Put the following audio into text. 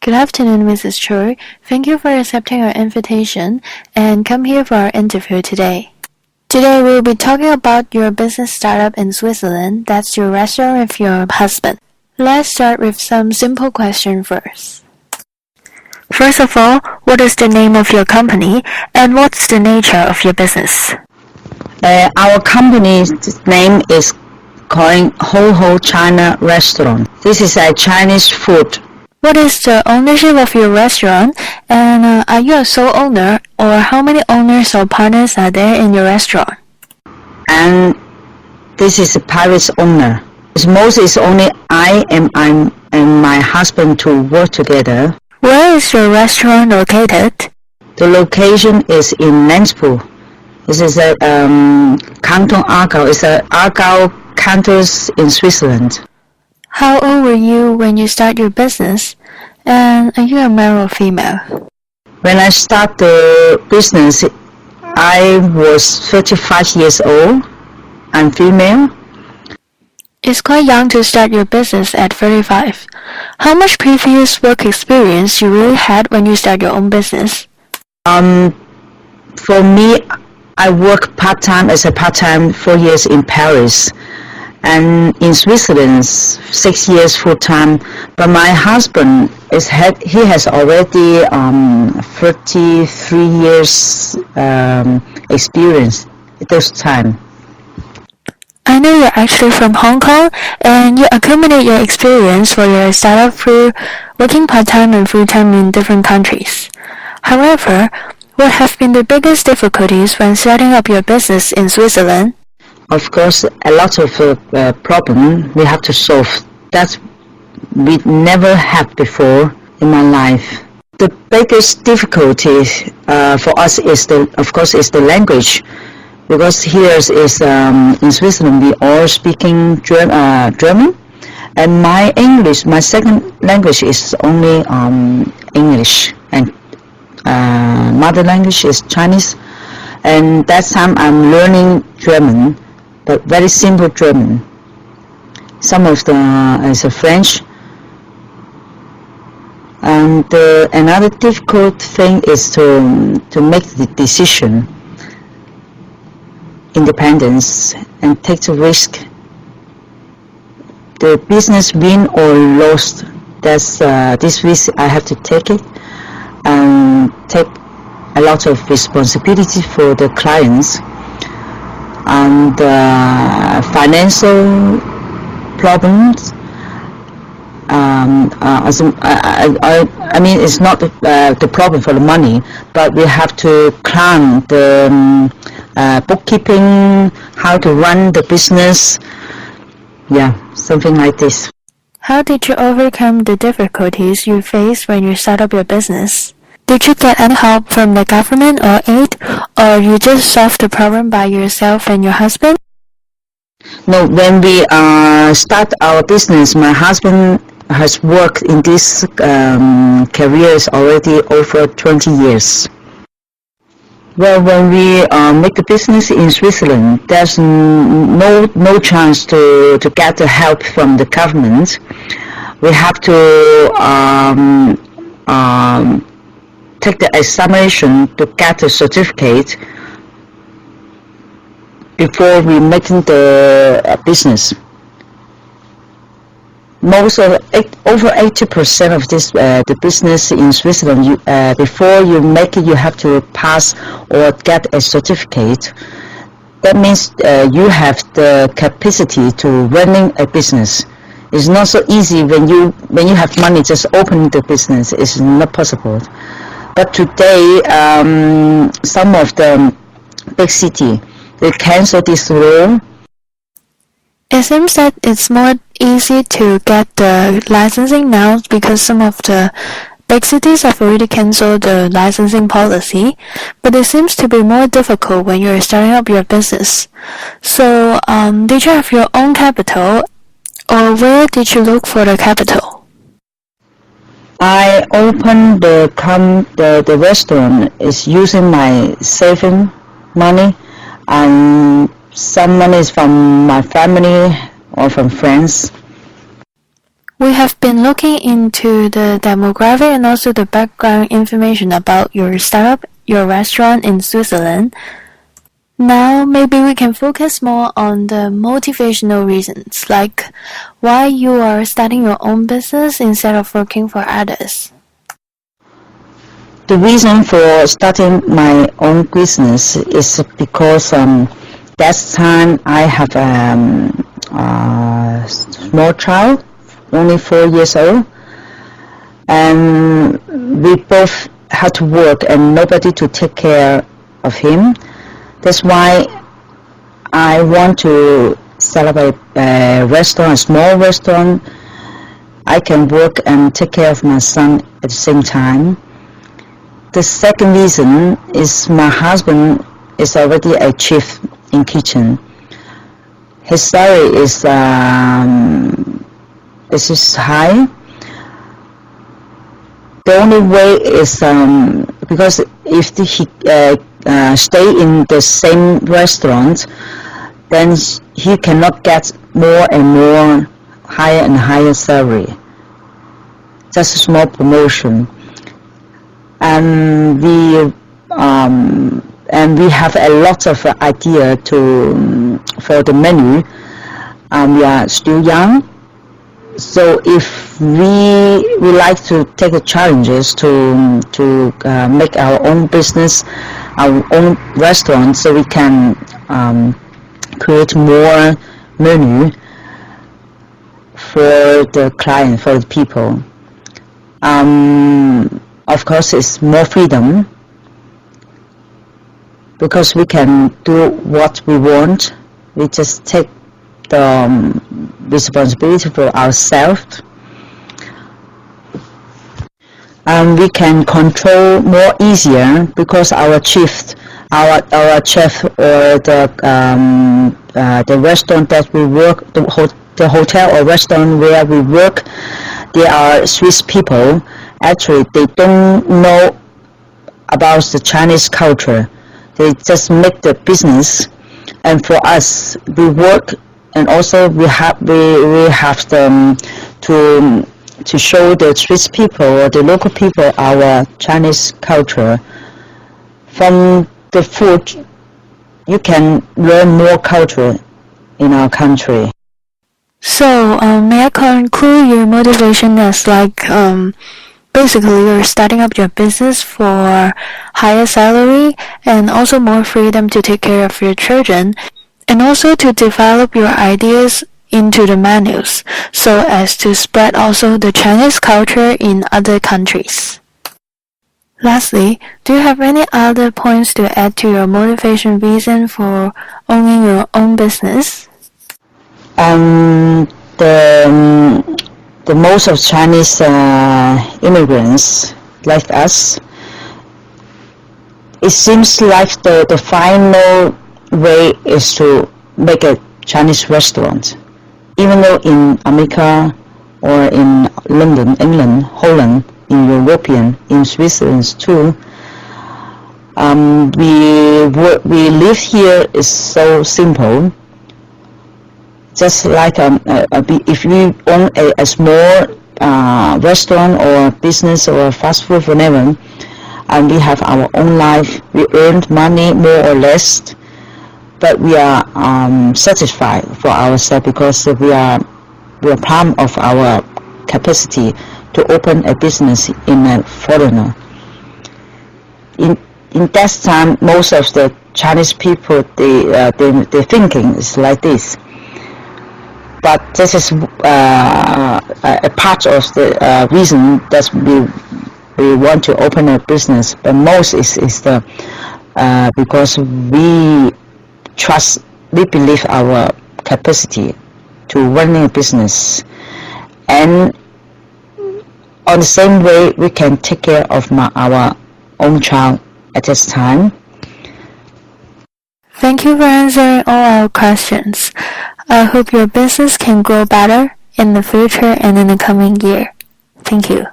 Good afternoon, Mrs. Tsui. Thank you for accepting our invitation and come here for our interview today. Today we'll be talking about your business startup in Switzerland. That's your restaurant with your husband. Let's start with some simple questions first. First of all, what is the name of your company and what's the nature of your business? Our company's name is called Hou Hou China Restaurant. This is a Chinese food. What is the ownership of your restaurant, and are you a sole owner, or how many owners or partners are there in your restaurant? And this is a private owner. Most is only I and my husband to work together. Where is your restaurant located? The location is in Lenspool. This is a Canton Aargau. It's a Aargau cantons in Switzerland. How old were you when you started your business, and are you a male or female? When I started the business, I was 35 years old. I'm female. It's quite young to start your business at 35. How much previous work experience you really had when you started your own business? For me, I work part-time 4 years in Paris, and in Switzerland 6 years full-time. But my husband he has already 33 years experience at this time. I know you're actually from Hong Kong, and you accumulate your experience for your startup through working part-time and full-time in different countries. However, what have been the biggest difficulties when starting up your business in Switzerland? Of course, a lot of problems we have to solve that we never had before in my life. The biggest difficulty for us is the language, because here is in Switzerland we all speaking German, and my second language is only English, and mother language is Chinese, and that time I'm learning German, but very simple German. Some of the is French. And another difficult thing is to make the decision, independence, and take the risk. The business win or lost, that's this risk I have to take it, and take a lot of responsibility for the clients. And financial problems. I mean, it's not the problem for the money, but we have to plan the bookkeeping, how to run the business. Yeah, something like this. How did you overcome the difficulties you faced when you started up your business? Did you get any help from the government or aid, or you just solved the problem by yourself and your husband? No, when we start our business, my husband has worked in this careers already over 20 years. Well, when we make the business in Switzerland, there's no chance to get the help from the government. We have to take the examination to get the certificate before we making the business. Over 80% of this the business in Switzerland, before you make it, you have to pass or get a certificate. That means you have the capacity to running a business. It's not so easy when you have money just open the business. It's not possible. But today, some of the big city, they cancel this law. It seems that it's more easy to get the licensing now because some of the big cities have already cancelled the licensing policy, but it seems to be more difficult when you're starting up your business. So, did you have your own capital, or where did you look for the capital? I opened the restaurant is using my saving money, and some money is from my family or from friends. We have been looking into the demographic and also the background information about your startup, your restaurant in Switzerland. Now, maybe we can focus more on the motivational reasons, like why you are starting your own business instead of working for others. The reason for starting my own business is because that time I have a small child, only 4 years old, and we both had to work and nobody to take care of him. That's why I want to set up a restaurant, a small restaurant. I can work and take care of my son at the same time. The second reason is my husband is already a chef in kitchen. His salary is high. The only way is because if he stay in the same restaurant, then he cannot get more and more higher and higher salary. Just a small promotion. And we have a lot of idea for the menu. We are still young, so if we like to take the challenges to make our own business, our own restaurant, so we can create more menu for the client, for the people. Of course, it's more freedom because we can do what we want. We just take the responsibility for ourselves. We can control more easier because our chef or the restaurant that we work, the hotel or restaurant where we work, they are Swiss people. Actually, they don't know about the Chinese culture. They just make the business, and for us, we work, and also we have them to show the Swiss people or the local people our Chinese culture. From the food, you can learn more culture in our country. So, may I conclude your motivation as basically you're starting up your business for higher salary and also more freedom to take care of your children and also to develop your ideas into the menus so as to spread also the Chinese culture in other countries. Lastly, do you have any other points to add to your motivation reason for owning your own business? The most of Chinese immigrants like us, it seems like the final way is to make a Chinese restaurant. Even though in America or in London, England, Holland, in European, in Switzerland too, we live here is so simple. Just like if you own a small restaurant or business or fast food, whatever, and we have our own life, we earn money more or less, but we are satisfied for ourselves because we are proud of our capacity to open a business in a foreigner. In that time, most of the Chinese people, their thinking is like this. But this is a part of the reason that we want to open a business. But most is the because we believe our capacity to running a business, and on the same way we can take care of our own child at this time. Thank you for answering all our questions. I hope your business can grow better in the future and in the coming year. Thank you.